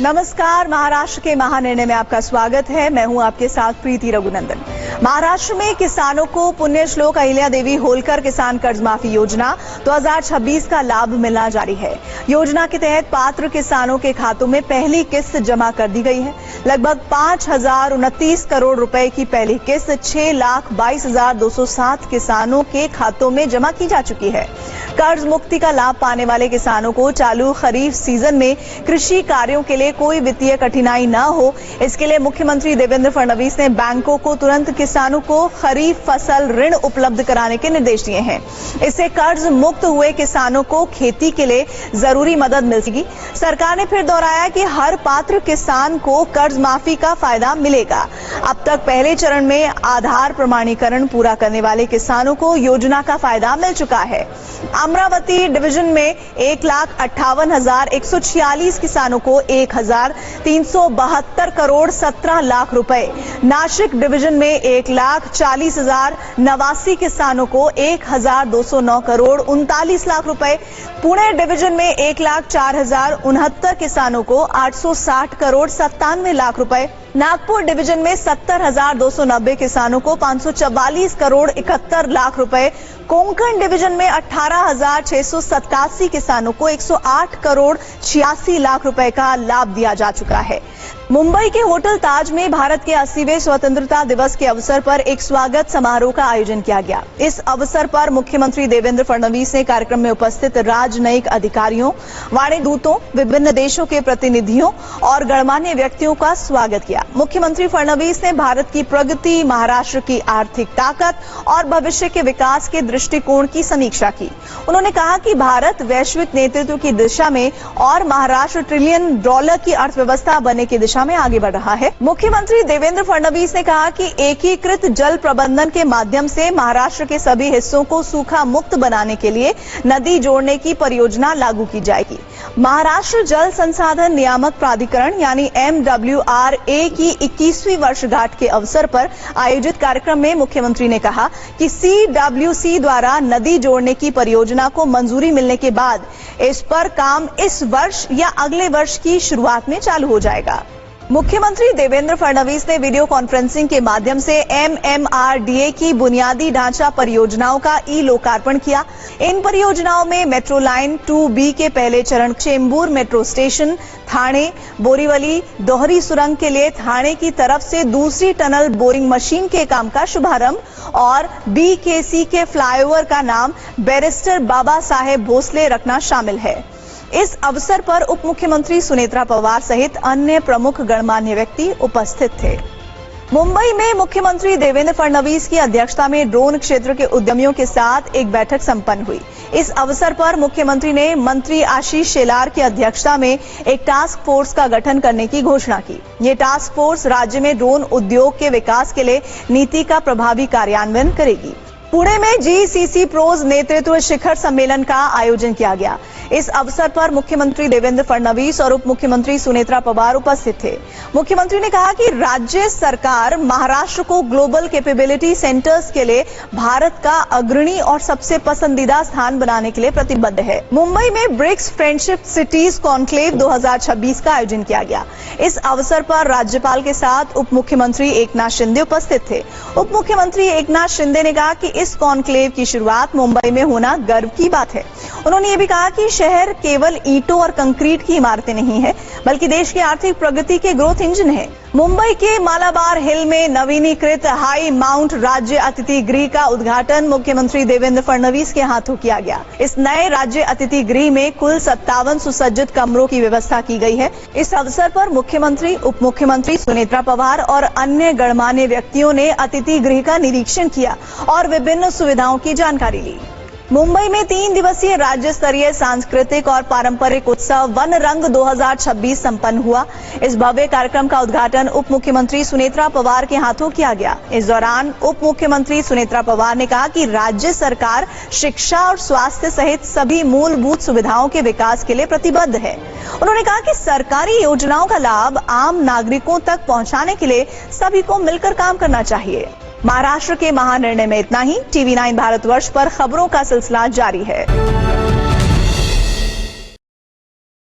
नमस्कार, महाराष्ट्र के महानिर्णय में आपका स्वागत है। मैं हूं आपके साथ प्रीति रघुनंदन। महाराष्ट्र में किसानों को पुण्य श्लोक अहिल्या देवी होलकर किसान कर्ज माफी योजना 2026 का लाभ मिलना जारी है। योजना के तहत पात्र किसानों के खातों में पहली किस्त जमा कर दी गई है। लगभग 5,029 करोड़ रुपए की पहली किस्त 6,22,207 किसानों के खातों में जमा की जा चुकी है। कर्ज मुक्ति का लाभ पाने वाले किसानों को चालू खरीफ सीजन में कृषि कार्यों के लिए कोई वित्तीय कठिनाई न हो, इसके लिए मुख्यमंत्री देवेंद्र फडणवीस ने बैंकों को तुरंत किसानों को खरीफ फसल ऋण उपलब्ध कराने के निर्देश दिए हैं। इससे कर्ज मुक्त हुए किसानों को खेती के लिए जरूरी मदद मिल सकेगी। सरकार ने फिर दोहराया कि हर पात्र किसान को कर्ज माफी का फायदा मिलेगा। अब तक पहले चरण में आधार प्रमाणीकरण पूरा करने वाले किसानों को योजना का फायदा मिल चुका है। अमरावती डिवीजन में 1,58,146 किसानों को 1,372 करोड़ 17 लाख रुपए, नासिक डिवीजन में 1,40,089 किसानों को 1,209 करोड़ 39 लाख रुपए, पुणे डिवीजन में 1,04,069 किसानों को 860 करोड़ 97 लाख रुपए, नागपुर डिवीजन में 70,290 किसानों को 544 करोड़ 71 लाख रुपए, कोंकण डिवीजन में 18,687 किसानों को 108 करोड़ 86 लाख रुपए का लाभ दिया जा चुका है। मुंबई के होटल ताज में भारत के 80वें स्वतंत्रता दिवस के अवसर पर एक स्वागत समारोह का आयोजन किया गया। इस अवसर पर मुख्यमंत्री देवेंद्र फडणवीस ने कार्यक्रम में उपस्थित राजनयिक अधिकारियों, वाणिज्य दूतों, विभिन्न देशों के प्रतिनिधियों और गणमान्य व्यक्तियों का स्वागत किया। मुख्यमंत्री फडणवीस ने भारत की प्रगति, महाराष्ट्र की आर्थिक ताकत और भविष्य के विकास के दृष्टिकोण की समीक्षा की। उन्होंने कहा कि भारत वैश्विक नेतृत्व की दिशा में और महाराष्ट्र $1 ट्रिलियन की अर्थव्यवस्था बनने की दिशा में आगे बढ़ रहा है। मुख्यमंत्री देवेंद्र फडणवीस ने कहा कि एकीकृत जल प्रबंधन के माध्यम से महाराष्ट्र के सभी हिस्सों को सूखा मुक्त बनाने के लिए नदी जोड़ने की परियोजना लागू की जाएगी। महाराष्ट्र जल संसाधन नियामक प्राधिकरण यानी MWRA की 21वीं वर्षगांठ के अवसर पर आयोजित कार्यक्रम में मुख्यमंत्री ने कहा कि CWC द्वारा नदी जोड़ने की परियोजना को मंजूरी मिलने के बाद इस पर काम इस वर्ष या अगले वर्ष की शुरुआत में चालू हो जाएगा। मुख्यमंत्री देवेंद्र फडणवीस ने वीडियो कॉन्फ्रेंसिंग के माध्यम से MMRDA की बुनियादी ढांचा परियोजनाओं का लोकार्पण किया। इन परियोजनाओं में मेट्रो लाइन 2B के पहले चरण, चेंबूर मेट्रो स्टेशन, थाने बोरीवली दोहरी सुरंग के लिए थाने की तरफ से दूसरी टनल बोरिंग मशीन के काम का शुभारंभ और BKC के फ्लाईओवर का नाम बैरिस्टर बाबा साहेब भोसले रखना शामिल है। इस अवसर पर उप मुख्यमंत्री सुनेत्रा पवार सहित अन्य प्रमुख गणमान्य व्यक्ति उपस्थित थे। मुंबई में मुख्यमंत्री देवेंद्र फडणवीस की अध्यक्षता में ड्रोन क्षेत्र के उद्यमियों के साथ एक बैठक संपन्न हुई। इस अवसर पर मुख्यमंत्री ने मंत्री आशीष शेलार की अध्यक्षता में एक टास्क फोर्स का गठन करने की घोषणा की। ये टास्क फोर्स राज्य में ड्रोन उद्योग के विकास के लिए नीति का प्रभावी कार्यान्वयन करेगी। पुणे में GCC प्रोज नेतृत्व शिखर सम्मेलन का आयोजन किया गया। इस अवसर पर मुख्यमंत्री देवेंद्र फडणवीस और उप मुख्यमंत्री सुनेत्रा पवार उपस्थित थे। मुख्यमंत्री ने कहा कि राज्य सरकार महाराष्ट्र को ग्लोबल कैपेबिलिटी सेंटर्स के लिए भारत का अग्रणी और सबसे पसंदीदा स्थान बनाने के लिए प्रतिबद्ध है। मुंबई में ब्रिक्स फ्रेंडशिप सिटीज कॉन्क्लेव 2026 का आयोजन किया गया। इस अवसर पर राज्यपाल के साथ उप मुख्यमंत्री एकनाथ शिंदे उपस्थित थे। उप मुख्यमंत्री एकनाथ शिंदे ने कहा कि इस कॉन्क्लेव की शुरुआत मुंबई में होना गर्व की बात है। उन्होंने ये भी कहा कि शहर केवल ईंटों और कंक्रीट की इमारतें नहीं है, बल्कि देश की आर्थिक प्रगति के ग्रोथ इंजन है। मुंबई के मालाबार हिल में नवीनीकृत हाई माउंट राज्य अतिथि गृह का उद्घाटन मुख्यमंत्री देवेंद्र फडणवीस के हाथों किया गया। इस नए राज्य अतिथि गृह में कुल 57 सुसज्जित कमरों की व्यवस्था की गई है। इस अवसर पर मुख्यमंत्री, उप मुख्यमंत्री सुनेत्रा पवार और अन्य गणमान्य व्यक्तियों ने अतिथि गृह का निरीक्षण किया और विभिन्न सुविधाओं की जानकारी ली। मुंबई में 3 दिवसीय राज्य स्तरीय सांस्कृतिक और पारंपरिक उत्सव वन रंग 2026 संपन्न हुआ। इस भव्य कार्यक्रम का उद्घाटन उप मुख्यमंत्री सुनेत्रा पवार के हाथों किया गया। इस दौरान उप मुख्यमंत्री सुनेत्रा पवार ने कहा कि राज्य सरकार शिक्षा और स्वास्थ्य सहित सभी मूलभूत सुविधाओं के विकास के लिए प्रतिबद्ध है। उन्होंने कहा कि सरकारी योजनाओं का लाभ आम नागरिकों तक पहुंचाने के लिए सभी को मिलकर काम करना चाहिए। महाराष्ट्र के महानिर्णय में इतना ही। TV9 भारतवर्ष पर खबरों का सिलसिला जारी है।